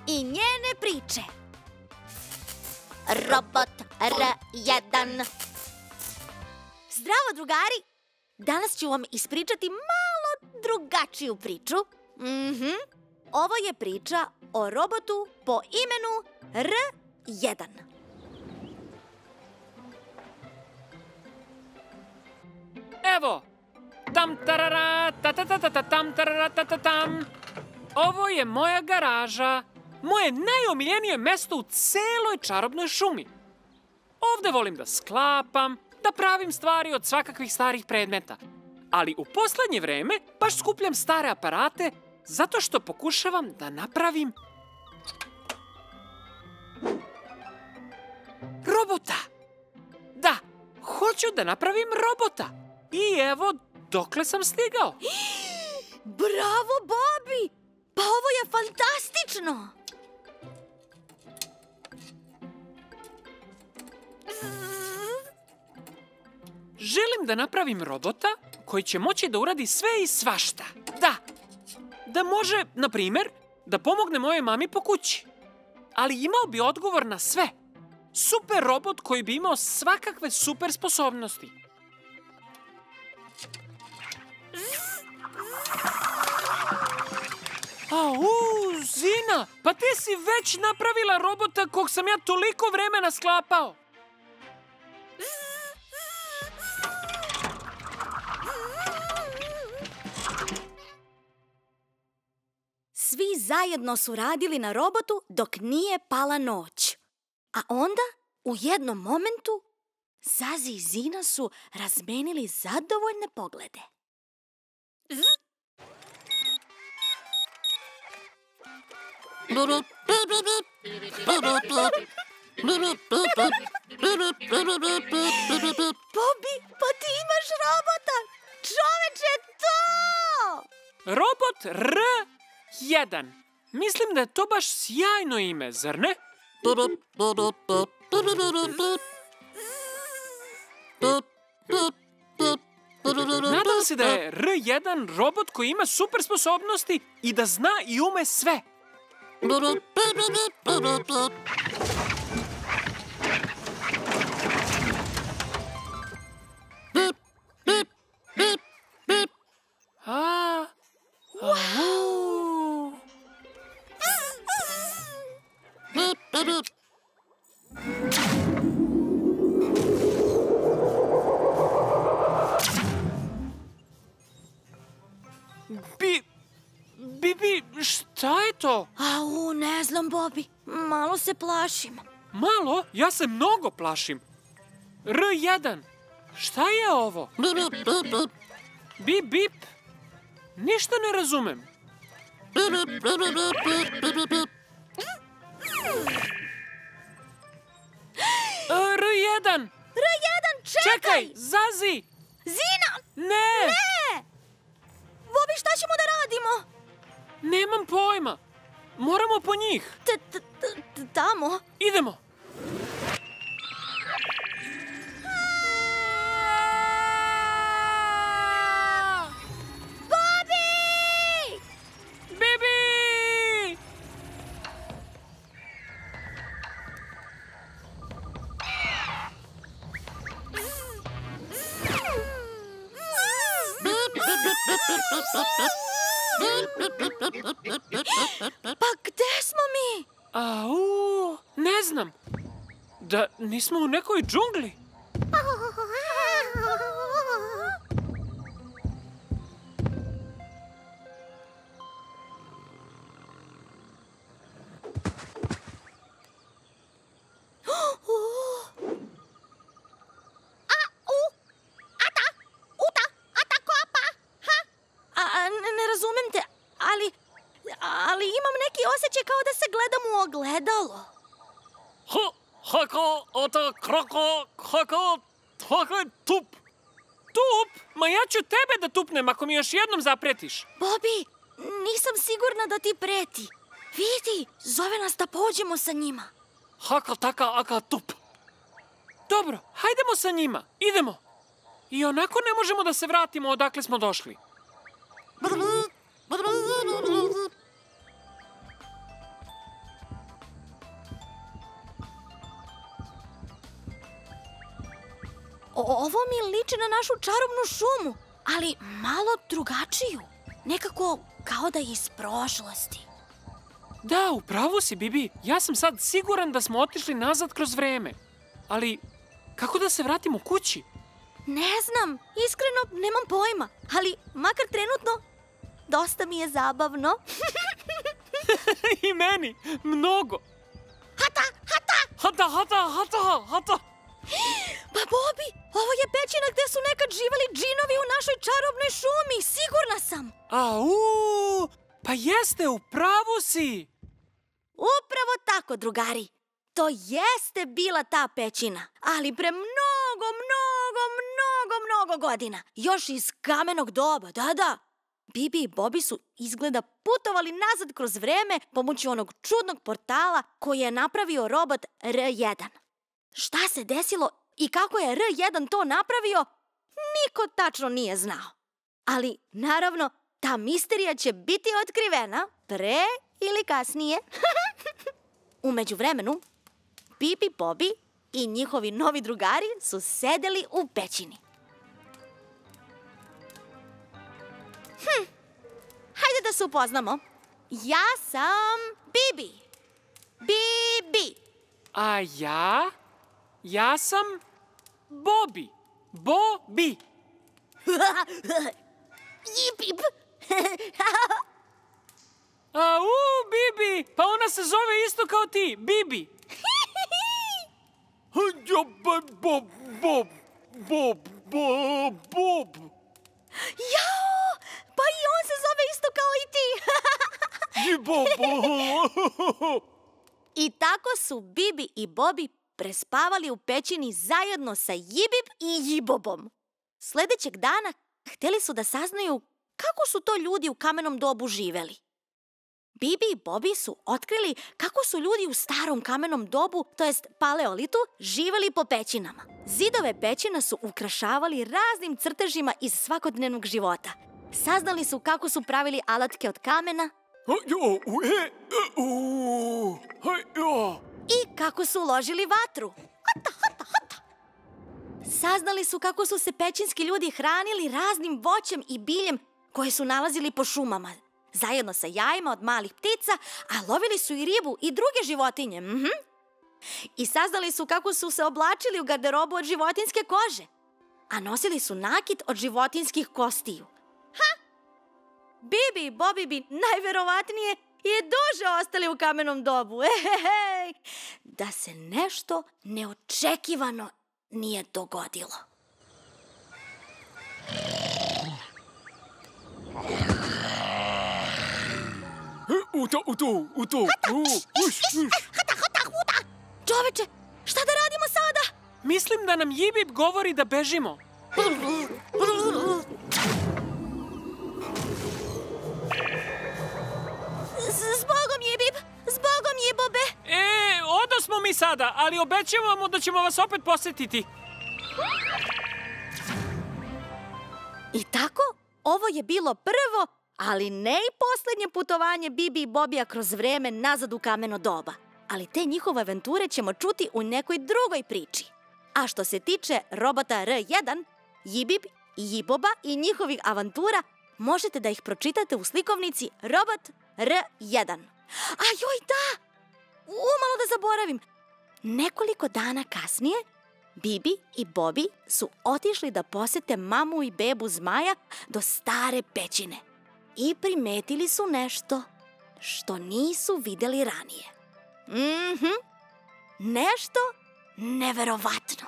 i njene priče. Robot R1. Zdravo, drugari! Danas ću vam ispričati malo drugačiju priču. Ovo je priča o robotu po imenu R1. Evo! Tam tarara, ta ta ta ta ta tam tarara ta ta tam. Ovo je moja garaža. Moje najomiljenije mesto u celoj čarobnoj šumi. Ovde volim da sklapam, da pravim stvari od svakakvih starih predmeta. Ali u poslednje vreme baš skupljam stare aparate zato što pokušavam da napravim robota. Da, hoću da napravim robota. I evo dokle sam stigao. Bravo, Bobby! Pa ovo je fantastično! Želim da napravim robota koji će moći da uradi sve i svašta. Da može, na primer, da pomogne mojoj mami po kući. Ali imao bi odgovor na sve. Super robot koji bi imao svakakve super sposobnosti. Zina, pa ti si već napravila robota kog sam ja toliko vremena sklapao. Svi zajedno su radili na robotu dok nije pala noć. A onda, u jednom momentu, Zazi i Zina su razmenili zadovoljne poglede. Bobby, pa ti imaš robota! Čoveče, to! Robot R1. Mislim da je to baš sjajno ime, zar ne? Nadam se da je R1 robot koji ima super sposobnosti i da zna i ume sve. Bibi, šta je to? Ne znam, Bobby. Malo se plašim. Malo? Ja se mnogo plašim. R1. Šta je ovo? Bip, bip. Ništa ne razumem. R1. Čekaj, Zazi! Zina! Ne! Bobby, šta ćemo da radimo? Nemam pojma. Moramo po njih. Tamo? Idemo. Bobby! Bibi! Pa gde smo mi? Ne znam. Da nismo u nekoj džungli? Ne razumem te, ali imam neki osjećaj kao da se gledam u ogledalo. Tup. Tup? Ma ja ću tebe da tupnem ako mi još jednom zapretiš. Bobby, nisam sigurna da ti preti. Vidi, zove nas da pođemo sa njima. Tup. Dobro, hajdemo sa njima. Idemo. I onako ne možemo da se vratimo odakle smo došli. Ovo mi liči na našu čarobnu šumu, ali malo drugačiju. Nekako kao da je iz prošlosti. Da, u pravu si, Bibi. Ja sam sad siguran da smo otišli nazad kroz vreme. Ali, kako da se vratimo kući? Ne znam, iskreno nemam pojma, ali makar trenutno, dosta mi je zabavno. I meni, mnogo. Hata, hata! Hata, hata, hata, hata. Pa Bobi, ovo je pećina gde su nekad živeli džinovi u našoj čarobnoj šumi, sigurna sam. Au, pa jeste, u pravu si. Upravo tako, drugari. To jeste bila ta pećina, ali pre mnogo godina. Još iz kamenog doba, da. Bibi i Bobi su izgleda putovali nazad kroz vreme pomoću onog čudnog portala koji je napravio robot R1. Šta se desilo i kako je R1 to napravio, niko tačno nije znao. Ali, naravno, ta misterija će biti otkrivena pre ili kasnije. U međuvremenu, Bibi, Bobi i njihovi novi drugari su sedeli u pećini. Hajde da se upoznamo. Ja sam Bibi. Bibi. A ja sam Bobi. Bobi. Jip. Au, Bibi, pa ona se zove isto kao ti, Bibi. Bob. Jao, pa i on se zove isto kao i ti. I tako su Bibi i Bobi prespavali u pećini zajedno sa Jibib i Jibobom. Sledećeg dana hteli su da saznaju kako su to ljudi u kamenom dobu živeli. Bibi i Bobi su otkrili kako su ljudi u starom kamenom dobu, to jest paleolitu, živeli po pećinama. Zidove pećina su ukrašavali raznim crtežima iz svakodnevnog života. Saznali su kako su pravili alatke od kamena i kako su ložili vatru. Hata. Saznali su kako su se pećinski ljudi hranili raznim voćem i biljem koje su nalazili po šumama, zajedno sa jajima od malih ptica, a lovili su i ribu i druge životinje. I saznali su kako su se oblačili u garderobu od životinjske kože, a nosili su nakit od životinjskih kostiju. Bibi i Bobi bi najverovatnije i duže ostali u kamenom dobu. Da se nešto neočekivano nije dogodilo. U to. Hata. Čoveče, šta da radimo sada? Mislim da nam Jibib govori da bežimo. Zbogom, Jibib! Zbogom, Jibobe! Odosmo mi sada, ali obećavamo da ćemo vas opet posetiti. I tako, ovo je bilo prvo, ali ne i poslednje putovanje Bibi i Bobija kroz vreme nazad u kameno doba. Ali te njihove avanture ćemo čuti u nekoj drugoj priči. A što se tiče robota R1, Jibib i Jiboba i njihovih avantura, možete da ih pročitate u slikovnici Robot R1. A joj da! Umalo da zaboravim. Nekoliko dana kasnije, Bibi i Bobi su otišli da posete mamu i bebu zmaja do stare pećine. I primetili su nešto što nisu videli ranije. Nešto neverovatno.